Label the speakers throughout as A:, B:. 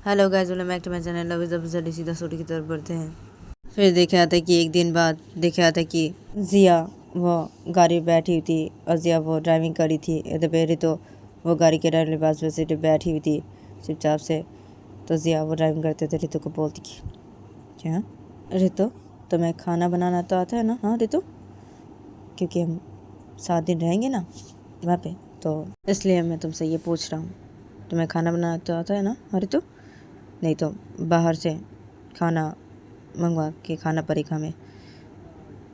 A: Hello guys, welcome back to my channel. Love is जल्दी सीधा story की तरफ बढ़ते हैं। फिर देखा था कि एक दिन बाद देखा था कि जिया वो गाड़ी में बैठी हुई थी और जिया वो ड्राइविंग करी थी। इधर पे रितो वो गाड़ी के ड्राइवर के पास वैसे बैठी हुई थी चुपचाप से। तो जिया वो ड्राइविंग करते थे, रितो को बोलती कि क्या रितो, तुम्हें खाना बनाना तो आता है ना? हाँ रितो, क्योंकि हम 7 दिन रहेंगे ना वहाँ पे, तो इसलिए मैं तुमसे ये पूछ रहा हूँ, तुम्हें खाना बनाना तो आता है ना? हाँ रितो, नहीं तो बाहर से खाना मंगवा के खाना पड़ेगा हमें।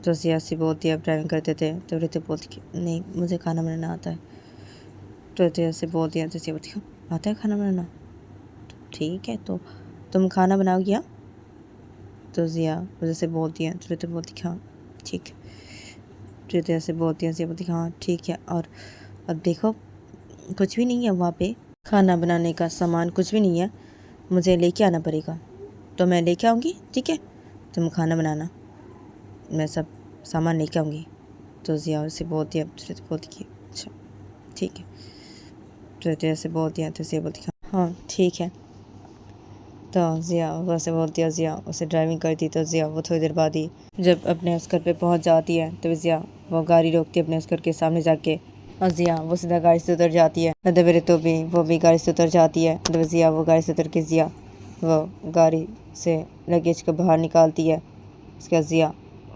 A: तो सियासी बोलती है, अब ड्राइविंग करते थे तो रितु बोलती कि नहीं मुझे खाना बनाना आता है। तो ऐसे बोलती है तो सिया बोलती है आता है खाना बनाना, तो ठीक है तो तुम खाना बनाओगी? हाँ। तो जिया जैसे बोलती है तो रितु बोलती हाँ ठीक है। रितु ऐसे बोलती है, सिया बोलती हाँ ठीक है। और अब देखो कुछ भी नहीं है वहाँ पे, खाना बनाने का सामान कुछ भी नहीं है, मुझे लेके आना पड़ेगा। तो मैं लेके आऊँगी, ठीक है, तुम खाना बनाना, मैं सब सामान लेके आऊँगी। तो जिया से बोलती है, तो बोलती कि अच्छा ठीक है। तो ऐसे बोलती है तो जिया बोलती हाँ ठीक है। तो जिया वैसे बोलती है, जिया उसे ड्राइविंग करती। तो जिया वो थोड़ी देर बाद ही जब अपने उस घर पे पहुंच जाती है तो जिया वो गाड़ी रोकती है अपने उस घर के सामने जाके, और जिया वो सीधा गाड़ी से उतर जाती है। दबेरे तो भी वो भी गाड़ी से उतर जाती है। तो जिया वो गाड़ी से उतर के जिया वो गाड़ी से लगेज को बाहर निकालती है। उसके बाद जिया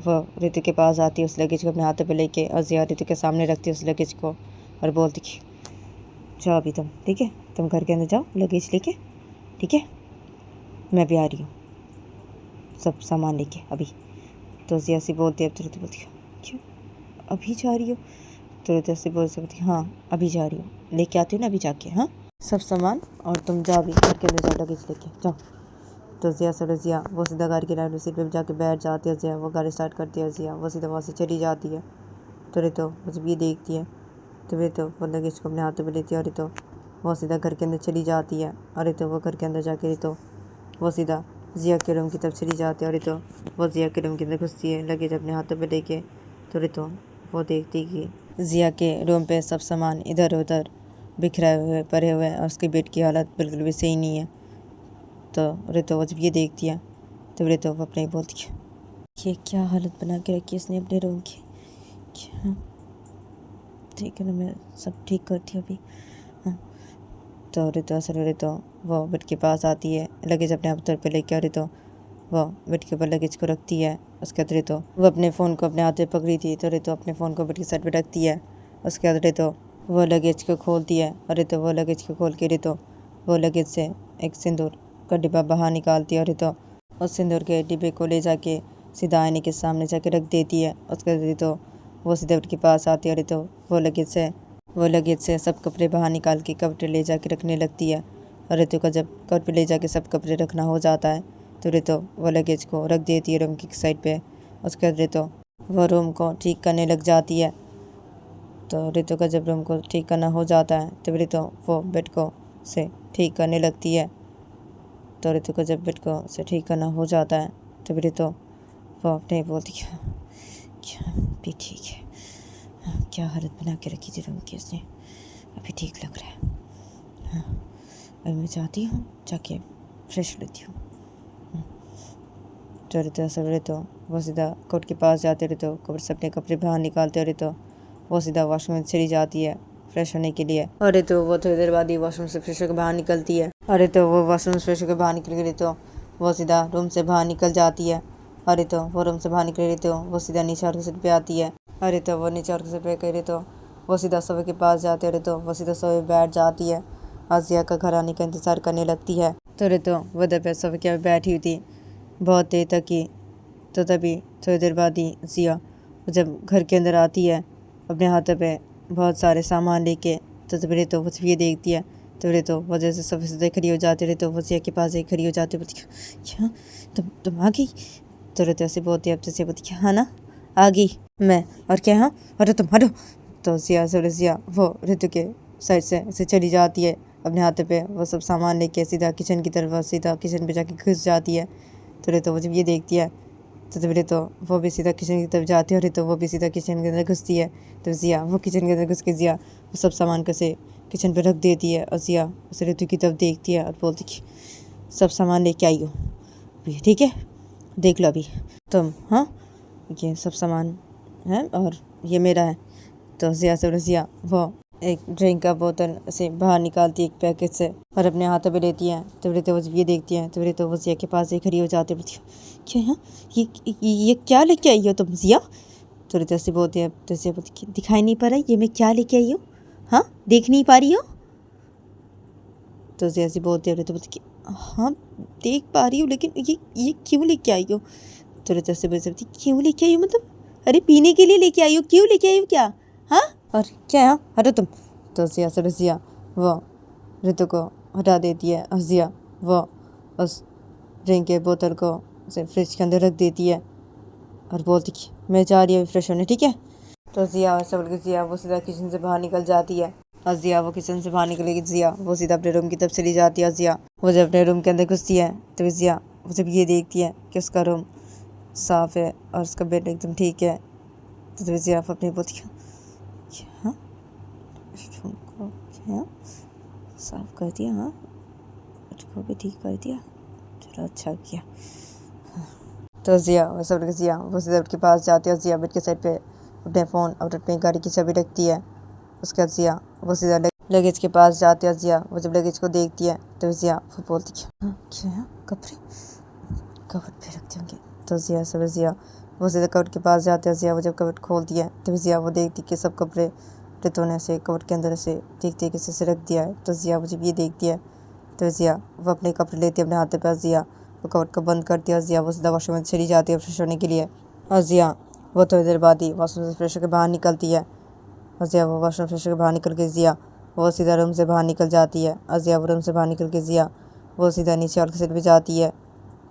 A: वो रितु के पास आती है उस लगेज को अपने हाथों पे लेके, और जिया रितु के सामने रखती है उस लगेज को और बोलती कि जाओ अभी तुम, ठीक है, तुम घर के अंदर जाओ लगेज लेके, ठीक है, मैं भी आ रही हूँ सब सामान लेके अभी। तो जिया से बोलती है, अब तो रितु बोलती है क्यों अभी जा रही हो? तो रितु से बोल सकती हाँ अभी जा रही हूँ, लेके आती हूँ ना अभी जाके, हाँ सब सामान, और तुम जाओ अभी घर के अंदर जाओ लगेज लेके जाओ। तो जिया वो सीधा गाड़ी के ड्राइवर सीट पे जाके बैठ जाती है। जिया वो गाड़ी स्टार्ट करती है, जिया वो सीधा वहाँ से चली जाती है। तो रितो जब ये देखती है तो रितो वो लगेज को अपने हाथों में लेती है और रितो वो सीधा घर के अंदर चली जाती है। और रितो वो घर के अंदर जाके रितो वो सीधा जिया के रूम की तरफ चली जाती है। और रितो वो जिया के रूम के अंदर घुसती है लगेज अपने हाथों में लेके। तो रितो वो देखती कि जिया के रूम पे सब सामान इधर उधर बिखरे हुए पड़े हुए हैं और उसके बेड की हालत बिल्कुल भी सही नहीं है। तो रितो जब ये देखती है तो रितो अपने बोलती है ये क्या हालत बना के रखी है इसने अपने रूम की, क्या ठीक है ना, मैं सब ठीक करती हूँ अभी, हाँ। तो रितो वो बेड के पास आती है, लगेज अपने हाथों पे लेके, और रितो वो बेड के ऊपर लगेज को रखती है। उसके बाद रितो वो अपने फ़ोन को अपने हाथ में पकड़ी थी, तो रितो अपने फ़ोन को बेड की साइड पे रखती है। उसके बाद रितो वो लगेज को खोलती है, और रितो वो लगेज को खोल के रितो वो लगेज से एक सिंदूर का डिब्बा बाहर निकालती है। और रितो उस सिंदूर के डिब्बे को ले जाके सीधा आईने के सामने जाके रख देती है। उसके बाद रितो वो सीधे बेड के पास आती है और रितो वो लगेज से सब कपड़े बाहर निकाल के कपड़े ले जाके रखने लगती है। और रितो का जब कपड़े ले जाके सब कपड़े रखना हो जाता है तो रितो वो लगेज को रख देती है रूम की साइड पे। उसके बाद रितो वो रूम को ठीक करने लग जाती है। तो रितो का जब रूम को ठीक करना हो जाता है तो रितो वो बेड को से ठीक करने लगती है। तो रितो का जब बेड को से ठीक करना हो जाता है तो रितो वो अपने बोलती है क्या भी ठीक है, हाँ, क्या हालत बना के रखी थी रूम की इसने, अभी ठीक लग रहा है, हाँ अभी मैं जाती हूँ जाके फ्रेश लेती हूँ। तो रितो वो सीधा कोर्ट के पास जाते रितो कोर्ट से अपने कपड़े बाहर निकालते और रितो वो सीधा वॉशरूम में चली जाती है फ्रेश होने के लिए। और रितो वो थोड़ी देर बाद ही वॉशरूम से फ्रेश होकर बाहर निकलती है। और रितो वो वॉशरूम से फ्रेश होकर बाहर निकल गई, रितो वो सीधा रूम से बाहर निकल जाती है। और रितो वो रूम से बाहर निकल रितो वो सीधा नीचे और सीट पे आती है। और रितो वो नीचे और सीट पे गई, रितो वो सीधा सोफे के पास जाते हैं, रितो वो सीधा सोफे पे बैठ जाती है और जिया का घर आने का इंतजार करने लगती है। तो रितो वो दर पे सोफे के बैठी हुई थी बहुत देर तक की। तो तभी थोड़ी देर बाद ही जिया जब घर के अंदर आती है अपने हाथों पे बहुत सारे सामान लेके, तो तभी रितो वो ये देखती है। तो रितो वो जैसे सोफे से खड़ी हो जाती है, रितो वो जिया के पास एक खड़ी हो जाती है, बोलती क्या तुम आ गई? तो रितो ऐसे बोलती है, अब जैसे बोलती हाँ ना आ गई मैं, और क्या हाँ, अरे तुम हटो। तो जिया वो रितो के साइड से ऐसे चली जाती है अपने हाथों पे वो सब सामान लेके सीधा किचन की तरफ, सीधा किचन पे जाके घुस जाती है। तो रितो वो जब ये देखती है तो तब रितो वो भी सीधा किचन की तरफ जाती है और रितो वो भी सीधा किचन के अंदर घुसती है। तो जिया वो किचन के अंदर घुस के जिया वो सब सामान को से किचन पे रख देती है और जिया उसे रितु की तरफ देखती है और बोलती कि सब सामान लेके आई हो अभी, ठीक है, देख लो अभी तुम। हाँ, ये सब सामान है और ये मेरा है। तो जिया से रजिया वो एक ड्रिंक का बोतल से बाहर निकालती है एक पैकेट से और अपने हाथों पे लेती है। तो वो जब ये देखती है तो वो जिया के पास ही खड़ी हो जाती है। क्या है ये क्या लेके आई हो तुम जिया? तो रितो से बोलती है, तो जिया बोलती दिखाई नहीं पा रहा ये मैं क्या लेके आई हूँ? हाँ, देख नहीं पा रही हो? तो जिया से बोलती है, रितो बोलती हाँ देख पा रही हूँ, लेकिन ये क्यों लेके आई हो? तो रितो से बोलती क्यों लेके आई हो मतलब? अरे पीने के लिए लेके आई हो, क्यों लेके आई हो क्या? हाँ, और क्या है? हटो तुम। तो जिया से रजिया वो ऋतु को हटा देती है और जिया वो उस ड्रिंक के बोतल को उसे फ्रिज के अंदर रख देती है और बोलती कि मैं जा रही हूँ फ्रेश होने, ठीक है। तो जिया ऐसा बोल के जिया वो सीधा किचन से बाहर निकल जाती है और जिया वो किचन से बाहर निकलेगी, जिया वो सीधा अपने रूम की तरफ चली जाती है। और जिया वो जब अपने रूम के अंदर घुसती है तो जिया वो जब ये देखती है कि उसका रूम साफ़ है और उसका बेड एकदम ठीक है, तो जिया अपनी बोलती है क्या को क्या साफ कर दिया? हाँ, उसको भी ठीक कर दिया, चलो अच्छा किया। तो जिया वैसे उठ के जिया वो सीधा उठ के पास जाती है और जिया बेड के साइड पे अपने फ़ोन और अपनी गाड़ी की चाबी रखती है। उसके बाद जिया वो सीधा लगेज के पास जाती है। जिया वो जब लगेज को देखती है तो जिया वो बोलती है क्या कपड़े कबर्ड पे रखते होंगे। तो जिया वो सीधा कबर्ड के पास जाते हैं। जिया वो जब कबर्ड खोलती है तो जिया वो देखती कि सब कपड़े रितो ने से कबर्ड के अंदर से देखते किसी से रख दिया है। तो जिया वो जब ये देखती है तो जिया वो अपने कपड़े लेती है अपने हाथ पे। जिया वो कबर्ड को बंद करती है। जिया वो सीधा वॉशरूम में चली जाती है फ्रेश होने के लिए। और जिया वो थोड़ी देर बाद ही वॉशरूम से फ्रेश होकर बाहर निकलती है। और जिया वो वॉशरूम फ्रेश होकर बाहर निकल के जिया वो सीधा रूम से बाहर निकल जाती है। और जिया वो रूम से बाहर निकल के जिया वो सीधा नीचे और सीट पर जाती है।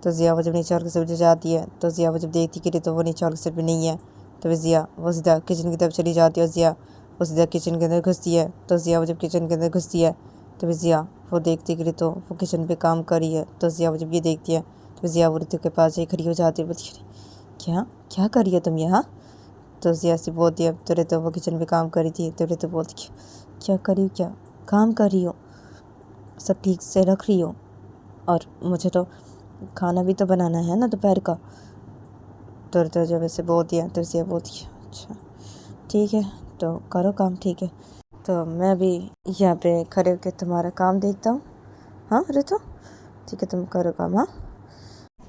A: तो जिया वो जब नीचे और की सीट पर जाती है तो जिया वो जब देखती कि तो वो नीचे और की सीट पर नहीं है तो जिया वो सीधा किचन की तरफ चली जाती है। और जिया वो सीधा किचन के अंदर घुसती है। तो जिया वो जब किचन के अंदर घुसती है तो जिया वो देखती कि तो वो किचन पे काम कर रही है। तो जिया वो जब ये देखती है तो जिया वो ऋतु के पास ही खड़ी हो जाती है। बोलती क्या क्या कर रही हो तुम यहाँ? तो जिया से बोलती है तो ऋतु वो किचन पे काम कर रही थी। तो ऋतु बोलती क्या कर रही हो, क्या काम कर रही हो, सब ठीक से रख रही हो? और मुझे तो खाना भी तो बनाना है ना दोपहर का। तो जब ऐसे बोलती है तो जिया बोलती है अच्छा ठीक है तो करो काम, ठीक है। तो मैं भी यहाँ पे खड़े होकर तुम्हारा काम देखता हूँ। हाँ ऋतु ठीक है, तुम करो काम। हाँ,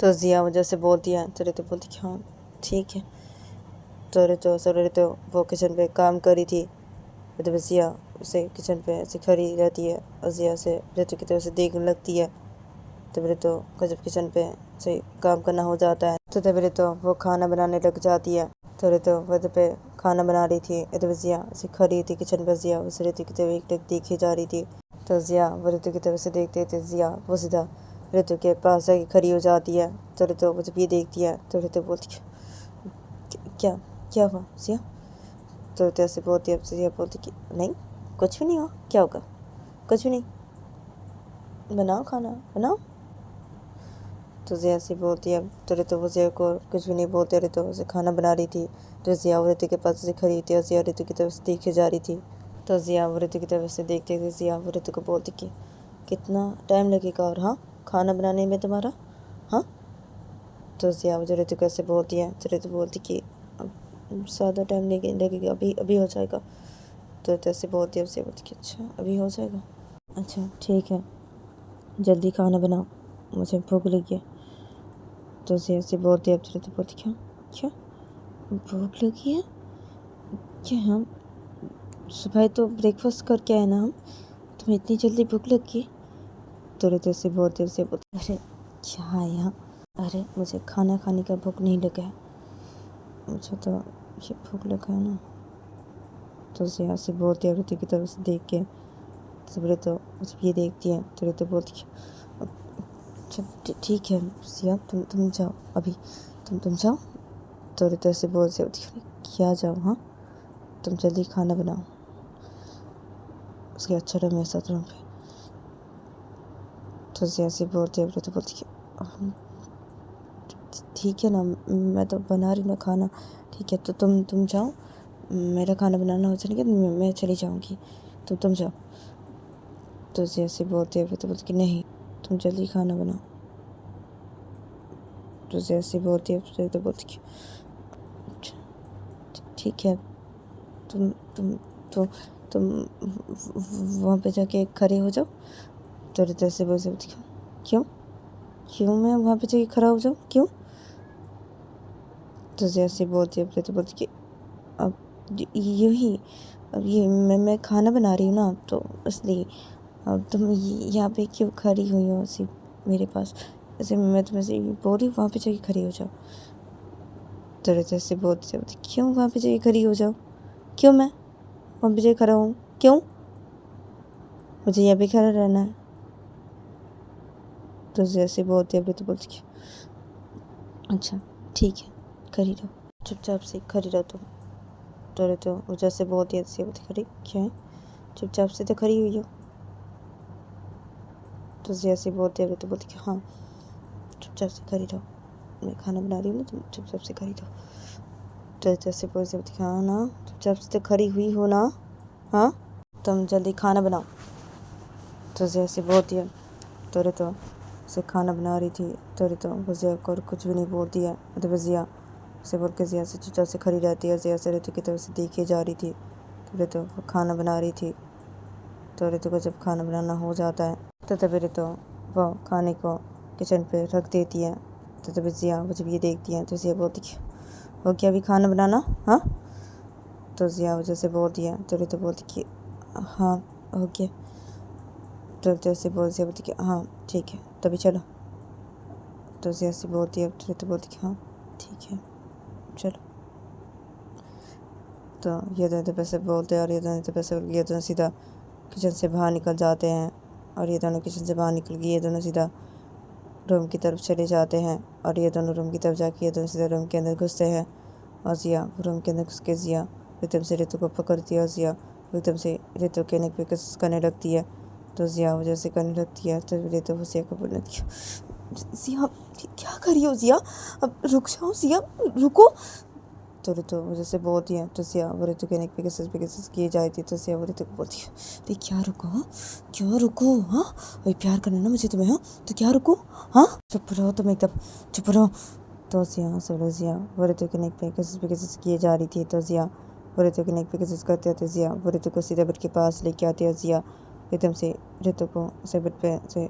A: तो जिया वजह से बोलती है तो ऋतु बोलती है हाँ ठीक है। तो ऋतु वो किचन पे काम कर रही थी। तो जिया उसे किचन पे ऐसे खड़ी रहती है और जिया से ऋतु की तरफ से देखने लगती है। तो ऋतु को जब किचन पे से काम करना हो जाता है तो तब ऋतु वो खाना बनाने लग जाती है। तो ऋतु वह पे खाना बना रही थी। तो जिया उसे खड़ी थी किचन पर। जिया उस ऋतु की तरफ एक देखी जा रही थी। तो जिया वो ऋतु की तरफ से देखते थे। जिया वो सीधा ऋतु के पास आके खड़ी हो जाती है। तो ऋतु वो जब ये देखती है तो ऋतु बोलती है क्या क्या हुआ जिया? तो ऋतु ऐसे बोलती है। जिया बोलती कि नहीं कुछ भी नहीं हुआ, क्या होगा, कुछ भी नहीं, बनाओ खाना बनाओ। तो जिया से बोलती है तो ऋतु वो जिया को कुछ भी नहीं बोलते। ऋतु उसे खाना बना रही थी। तो जिया वो ऋतु के पास से खड़ी थी और जिया ऋतु की तरफ से देखे जा रही थी। तो जिया वो ऋतु की तरफ से देखते थे। जिया वो ऋतु को बोलती कि कितना टाइम लगेगा और हाँ खाना बनाने में तुम्हारा? हाँ, तो जिया वो जो ऋतु कैसे बोलती है तो ऋतु बोलती कि अब ज़्यादा टाइम लगेगा, अभी अभी हो जाएगा। तो ऐसे बोलती है उसे बोलती कि अच्छा अभी हो जाएगा, अच्छा ठीक है जल्दी खाना बनाओ, मुझे भूख लगी है। तो उसे ऐसे बोलती है तो बोलती क्या क्या भूख लगी है क्या? हम सुबह तो ब्रेकफास्ट करके आए ना, हम तुम्हें इतनी जल्दी भूख लगी? तो ऋतु से बोलते उसे बोलते अरे क्या है यहाँ, अरे मुझे खाना खाने का भूख नहीं लगा है, मुझे तो ये भूख लगा है ना। तो उसे यहाँ से बोलते हैं ऋतु की तरफ से देख के। तो ऋतु जब ये देखती है तो ऋतु बोलती अच्छा ठीक है सिया तुम जाओ अभी, तुम जाओ। तो ऋतु से बोलते होती क्या जाओ? हाँ, तुम जल्दी खाना बनाओ, उसके अच्छा रूम है साथ रूम पे। तो ऐसे बोलते हैं ऋतु बोलती ठीक है ना, मैं तो बना रही हूँ ना खाना, ठीक है तो तुम जाओ, मेरा खाना बनाना हो जाएगा मैं चली जाऊँगी, तो तुम जाओ। तो ऐसे बोलते हैं ऋतु बोलती कि नहीं तुम जल्दी खाना बनाओ। तो जिया से बोलती है, रितो बोलती है ठीक है, तुम तुम तो तुम वहाँ पे जाके खड़े हो जाओ। तो रितो से बोलती है क्यों क्यों मैं वहाँ पे जाके खड़ा हो जाऊँ, क्यों? तो जिया से बोलती है, रितो बोलती है अब यूँ ही, अब ये मैं खाना बना रही हूँ ना, तो इसलिए अब तुम यहाँ पे क्यों खड़ी हुई हो ऐसे मेरे पास, ऐसे मैं तुम्हें से बोल रही हूँ वहाँ पे जाके खड़ी हो जाओ। तो रितो से बोलती है क्यों वहाँ पे जाके खड़ी हो जाओ, क्यों मैं वहाँ पे जाके खड़ा हूँ, क्यों? मुझे यहाँ पे खड़ा रहना है। तो जैसे बोलते हैं तो बोलती है अच्छा ठीक है, खड़ी रहो, चुपचाप से खड़ी रहो तुम। तो जैसे बोलती है ऐसे बोलती खड़ी क्या है, चुपचाप से तो खड़ी हुई हो। तो जैसे बोलते हैं तो बोलती हाँ चुपचाप से खड़ी रहो, मैं खाना बना रही हूँ ना, तुम चुपचाप से खड़ी रहो। तो जैसे बोलती हाँ ना, चुपचाप से तो खड़ी हुई हो ना, हाँ तुम जल्दी खाना बनाओ। तो जैसे बोलती है तो उसे खाना बना रही थी। तो वजिया को कुछ भी नहीं बोलती है। तो वजिया उसे बोल के जिया से चुपचाप से खड़ी रहती है। जिया से ऋतु की तरफ से देखे जा रही थी। तो ऋतु खाना बना रही थी। तो ऋतु को जब खाना बनाना हो जाता है तो तभी ऋतु वह खाने को किचन पे रख देती है। तो तभी जिया वो जब ये देखती है तो जिया बोलती है हो गया अभी खाना बनाना, हाँ? तो जिया वजह से बोलती है। तो ऋतु बोलती कि हाँ हो गया। तो ऋतु से बोलती कि हाँ ठीक है तभी चलो। तो जिया से बोलती है तो ऋतु बोलती कि हाँ ठीक है चलो। तो ये दोनों पैसे बोलते हैं और ये दोनों सीधा किचन से बाहर निकल जाते हैं। और ये दोनों किचन से बाहर निकल के ये दोनों सीधा रूम की तरफ चले जाते हैं। और ये दोनों रूम की तरफ जाके ये दोनों सीधा रूम के अंदर घुसते हैं। और जिया रूम के अंदर घुस के जिया एकदम से ऋतु को पकड़ती है और जिया एकदम से ऋतु के नेक पे किस करने लगती है। तो जिया वजह से करने लगती है। तो ऋतु जिया को बोलने लगती है जिया क्या कर रही हो जिया, अब रुक जाओ जिया रुको। तो ऋतु वजह से बोलती है। तो जिया वो ऋतु के नेक पे किस किए जाती थी। तो जिया वो ऋतु को बोलती है तो क्या रुको, हाँ क्यों रुको, हाँ वही प्यार करना ना मुझे तुम्हें, हाँ तो क्या रुको, हाँ चुप रहो तुम एकदम चुप रहो। तो जिया वो ऋतु के नेक पे किस किए जा रही थी। तो जिया वो ऋतु के नेक पे किस करते थे। जिया वो ऋतु को सीधे बेड के पास लेके आती है। जिया एकदम से ऋतु को उसे बेड पे से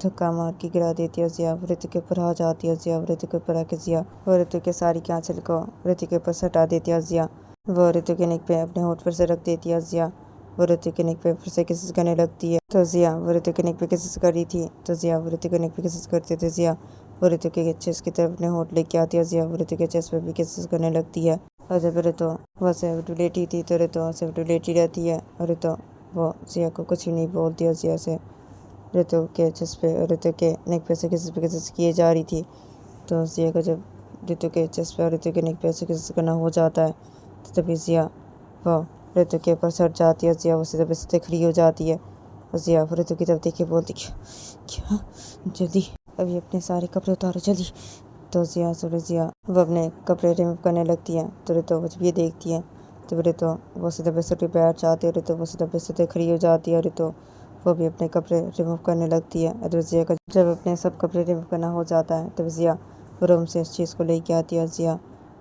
A: धक्का मार के गिरा देती है। जिया ऋतु के ऊपर आ जाती है। जिया ऋतु के ऊपर आके जिया वो ऋतु के साड़ी के आंचल को ऋतु के ऊपर सटा देती है। जिया वो ऋतु के नेक पे अपने होठ पर से रख देती है। जिया वो ऋतु के नेक पे फिर से किस करने लगती है। तो जिया वो ऋतु के नेक पे किस कर रही थी। तो जिया वो ऋतु के नेक पे किस करते थे। जिया वो ऋतु के चेस्ट की तरफ अपने होठ लेके आती है। जिया वो ऋतु के चेस्ट पे भी किस करने लगती है। और जब ऋतु वैसे लेटी थी तो ऋतु से लेटी रहती है। और ऋतु वो जिया को कुछ भी नहीं बोलती है। जिया से ऋतु के चेस्ट पे और ऋतु के नेक पे से किस किए जा रही थी। तो जिया को जब ऋतु के चेस्ट पे और ऋतु के नेक पे से किस करना हो जाता है तो तभी जिया वो ऋतु के ऊपर सट जाती है। जिया वो सीधे खड़ी हो जाती है। और जिया वो ऋतु की तरफ देख के बोलती क्या जल्दी अभी अपने सारे कपड़े उतारो जल्दी। तो जिया वो अपने कपड़े रिमूव करने लगती है। तो ऋतु वो जब ये देखती है तो ऋतु वो सीधा बिस्तर पे बैठ जाती है। ऋतु वो सीधा बिस्तर पे खड़ी हो जाती है। ऋतु वो भी अपने कपड़े रिमूव करने लगती है। तो जिया का जब अपने सब कपड़े रिमूव करना हो जाता है तो जिया रूम से इस चीज़ को लेके आती है। जिया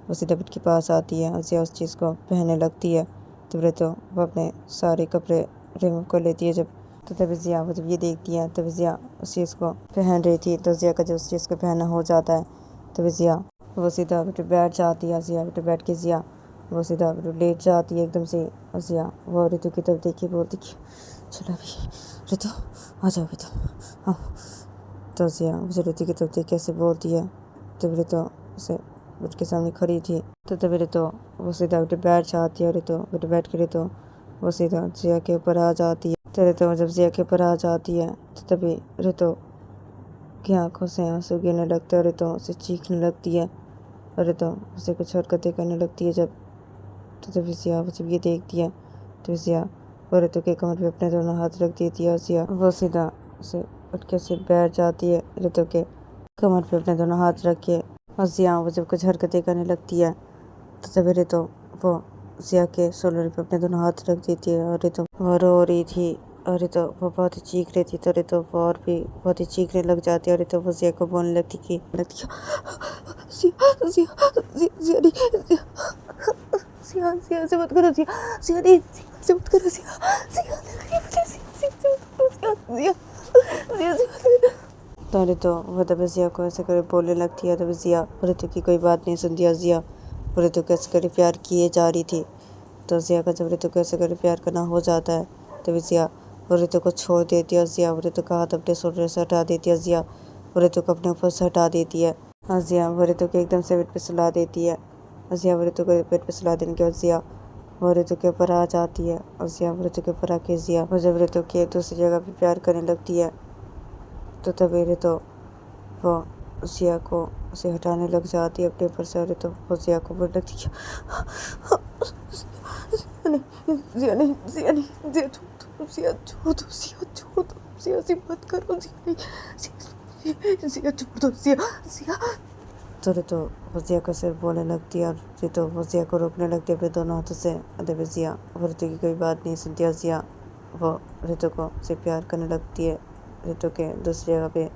A: वो सीधा बेड के पास आती है और जिया उस चीज़ को पहनने लगती है। तो ऋतु वो अपने सारे कपड़े रिमूव कर लेती है। जब तो तभी जिया वो जब ये देखती है तभी जिया उस चीज़ को पहन रही थी। तो जिया का जब उस चीज़ को पहनना हो जाता है तभी जिया वो सीधा बैठ जाती है। जिया बैठ के जिया वो सीधा लेट जाती है एकदम से। और जिया वो ऋतु की तरफ देखी बोलती चलो अभी ऋतु आ जाओ अभी तो हाँ। तो जिया उसे ऋतु की तरफ देख कैसे बोलती है। तब ऋतु उसे बेड के सामने खड़ी थी। तो तभी ऋतु वो सीधा बैठ जाती है। ऋतु बैठ के ऋतु वो सीधा जिया के ऊपर आ जाती है। तो ऋतु जब जिया के ऊपर आ जाती है तो तभी ऋतु की आंखों से आंसू गिरने लगते हैं। ऋतु उसे चीखने लगती है और ऋतु उसे कुछ हरकतें करने लगती है। जब तो तभी जिया वो जब ये देखती है तो जिया वो ऋतु के कमर पे अपने दोनों हाथ रख देती है। और जिया वो सीधा उसे उठ के से बैठ जाती है ऋतु के कमर पे अपने दोनों हाथ रख के। और जिया वो जब कुछ हरकतें करने लगती है तो तभी ऋतु वो जिया के शोल्डर पे अपने दोनों हाथ रख देती है। और ऋतु वो रो रही थी और रितो वो बहुत ही चीख रही थी। तो रितो वो और भी बहुत ही चीखने लग जाती है और रितो वो जिया को बोलने लगती कि जिया जिया जिया नहीं जिया जिया से मत करो जिया जिया नहीं जिया से मत करो जिया जिया जिया जिया। तो रितो वो तब जिया को ऐसे कर बोलने लगती है। तब जिया रितो की कोई बात नहीं सुनती। जिया रितो को ऐसे कर प्यार किए जा रही थी। तो जिया का जब रितो को ऐसे कर प्यार करना हो जाता है तब जिया रितो को छोड़ देती है। जिया रितो का हाथ अपने शोल्डर से हटा देती है। जिया रितो को अपने ऊपर से हटा देती है। जिया रितो को एकदम से बेड पे सुला देती है। जिया रितो को बेड पे सुला देने के बाद जिया रितो के ऊपर आ जाती है। और जिया रितो के ऊपर आके जिया जब रितो के दूसरी जगह पे प्यार करने लगती है तो तभी रितो वो जिया को उसे हटाने लग जाती है अपने ऊपर से। और रितो वो जिया को बोलने लगती है जिया नहीं जिया नहीं जिया जिया छोड़ दो जिया छोड़ दो जिया से मत करो जिया नहीं जिया छोड़ दो जिया जिया। तो रितो वो जिया को सिर्फ बोलने लगती है और रितो वो जिया को रोकने लगती है अपने दोनों हाथों से। अदब जिया वो रितो की कोई बात नहीं सुनती है। जिया वो रितो को से प्यार करने लगती है रितो के दूसरी जगह पे।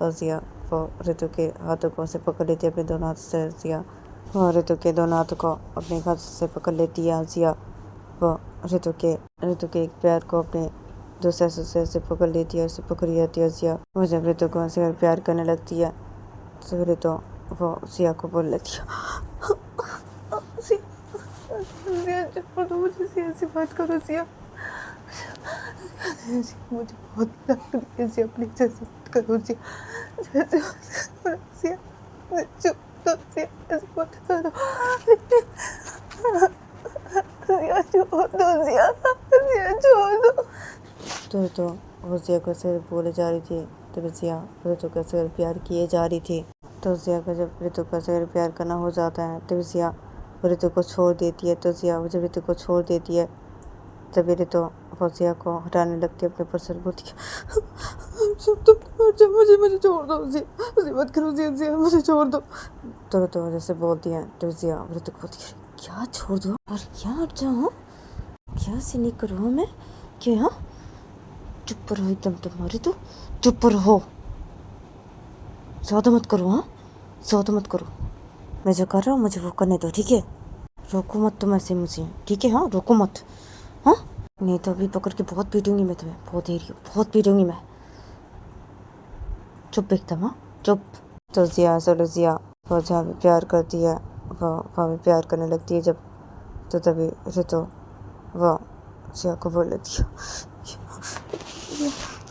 A: और जिया वो रितो के हाथों को से पकड़ लेती है अपने दोनों हाथों से। जिया वो रितो के दोनों हाथों को अपने हाथों से पकड़ लेती है। जिया वो रितो के एक पैर को अपने दूसरे हाथ से पकड़ लेती है। उसे पकड़ी जाती है। जिया वो जब रितो को ऐसे प्यार करने लगती है तो रितो वो जिया को बोल लेती है मुझे जिया से बात करो जिया मुझे बहुत लग रही है जिया प्लीज ऐसे बात करो जिया जिया ऐसे बात करो जिया छोड़ दो जिया छोड़ दो। तो वो जिया को सिर्फ बोले जा रही थी तब जिया रितो का सिर्फ प्यार किए जा रही थी। तो जिया का जब रितो का सिर्फ प्यार करना हो जाता है तब जिया रितो को छोड़ देती है। तो जिया जब रितो को छोड़ देती है तभी रितो वो जिया को हटाने लगती है अपने ऊपर से। बोलती है मुझे छोड़ दो जिया मत करो जिया मुझे छोड़ दो। तो रितो जैसे बोलती है तो जिया रितो को बोलती है क्या छोड़ दो और क्या हट जाओ क्या से नहीं करो मैं क्या चुप रहो एकदम तुम्हारी तो चुप रहो ज़्यादा मत करो। हाँ ज़्यादा मत करो मैं जो कर रहा हूँ मुझे वो करने दो ठीक है। रोको मत तुम ऐसे मुझे ठीक है। हाँ रोको मत हाँ नहीं तो अभी पकड़ के बहुत पीटूंगी मैं तुम्हें बहुत पीटूंगी मैं। चुप एकदम हाँ चुप। तो जिया जिया वो जहाँ भी प्यार करती है वो वहाँ भी प्यार करने लगती है जब तो तभी रितो वो जिया को बोल लेती है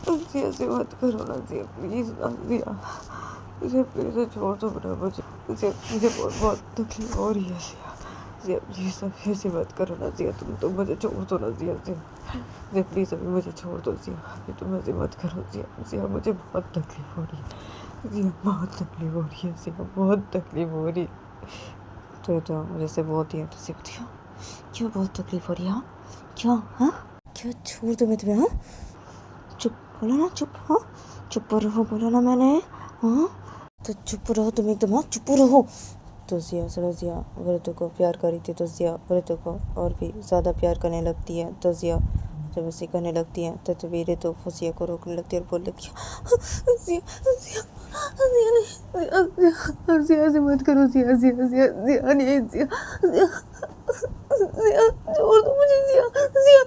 A: जिया से मत करो ना जिया प्लीज ना जिया मुझे प्लीज छोड़ दो बड़ा मुझे बहुत तकलीफ हो रही है जिया प्लीज अभी ऐसे मत करो ना जिया तुम मुझे छोड़ दो ना जिया प्लीज अभी मुझे छोड़ दो जिया अभी तुम ऐसे मत करो जिया मुझे बहुत तकलीफ हो रही है जिया बहुत तकलीफ हो रही है जिया बहुत तकलीफ हो रही है। तो मुझे से बोलती है तो सीखती हूँ क्यों बहुत तकलीफ हो रही है क्या हाँ क्या छोड़ दो मैं तुम्हें। हाँ चुप बोला ना चुप। हाँ चुप रहो बोला ना मैंने। हाँ तो चुप रहो तुम एकदम। हाँ चुप रहो। तो जिया रितो को प्यार करी थी तो जिया रितो को और भी ज़्यादा प्यार करने लगती है। तो जिया जब ऐसे करने लगती है तो तभी रितो जिया को रोकने लगती है और बोल लगती है जिया से मत करो जिया नहीं जिया छोड़ दो मुझे जिया।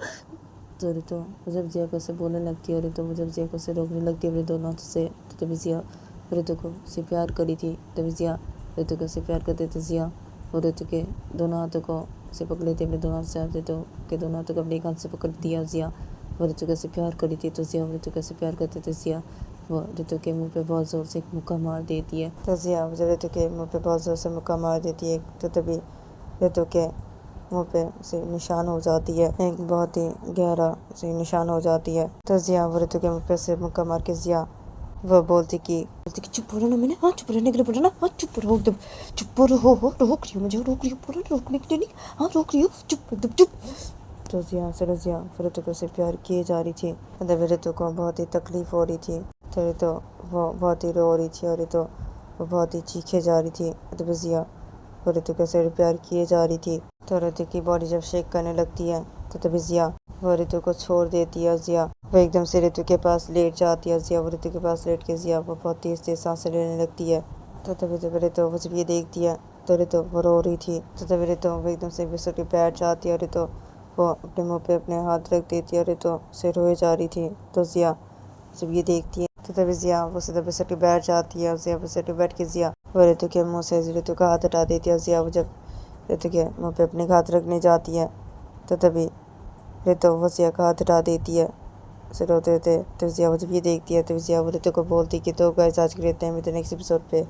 A: तो रितो जब जिया को से बोलने लगती है और रितो जब जिया को से रोकने लगती है अपने दोनों हाथों से तो तभी जिया रितो को से प्यार करी थी। तभी जिया रितो को से प्यार करते थे। जिया और रितो के दोनों हाथों को से पकड़ लेते अपने दोनों हाथ से। रितो के दोनों हाथों को अपने एक हाथ से पकड़ दिया। जिया और रितो को से प्यार करी थी तो जिया रितो को से प्यार करते थे। जिया वो रितो के मुंह पे बहुत ज़ोर से एक मुक्का मार देती है। तो जिया जब रितो के मुँह पे बहुत ज़ोर से मुक्का मार देती है तो तभी रितो के मुँह पे से निशान हो जाती है एक बहुत ही गहरा से निशान हो जाती है। तो जिया वो रितो के मुँह पे से मुक्का मार के जिया वह बोलती कि चुप रहो ना मैंने। हाँ चुप रहने के लिए बोला ना। हाँ चुप रहो एकदम चुप रहो रोक रही हूँ मुझे रोक रही हूँ पूरा रोकने के लिए नहीं। हाँ रोक रही हूँ चुप एकदम चुप। तो जिया फिर रितो को से प्यार किए जा रही थी। मतलब रितो को बहुत ही तकलीफ हो रही थी तो रितो वो बहुत ही रो रही थी और रितो वो बहुत ही चीखे जा रही थी। तो जिया रितो के से प्यार किए जा रही थी तो रितो की बॉडी जब शेक करने लगती है तो तभी जिया वो रितु को छोड़ देती है। जिया वो एकदम से रितु के पास लेट जाती है। जिया वो रितु के पास लेट के जिया वो बहुत तेज तेज सांसें लेने लगती है। तो तभी तो रितु वो जब ये देखती है तो रितु वो रो रही थी। तो तभी रितु वो एकदम से बिस्तर पे बैठ जाती है। रितु वो अपने मुंह पे अपने हाथ रख देती है। रितु से रोए जा रही थी। तो जिया जब ये देखती है तो तभी जिया वो सीधा बिस्तर पे बैठ जाती है। जिया बिस्तर पे बैठ के जिया वो रितु के मुँह से रितु का हाथ हटा देती है। जिया वो जब रितु के मुँह पे अपने हाथ रखने जाती है तो तभी रितु वो जिया का हाथ हटा देती है। उसे रोते रोते तो जिया वो जब ये देखती है तो जिया वो रितु को बोलती कि तो गाइस आज के लिए इतना ही, मिलते हैं नेक्स्ट एपिसोड पे।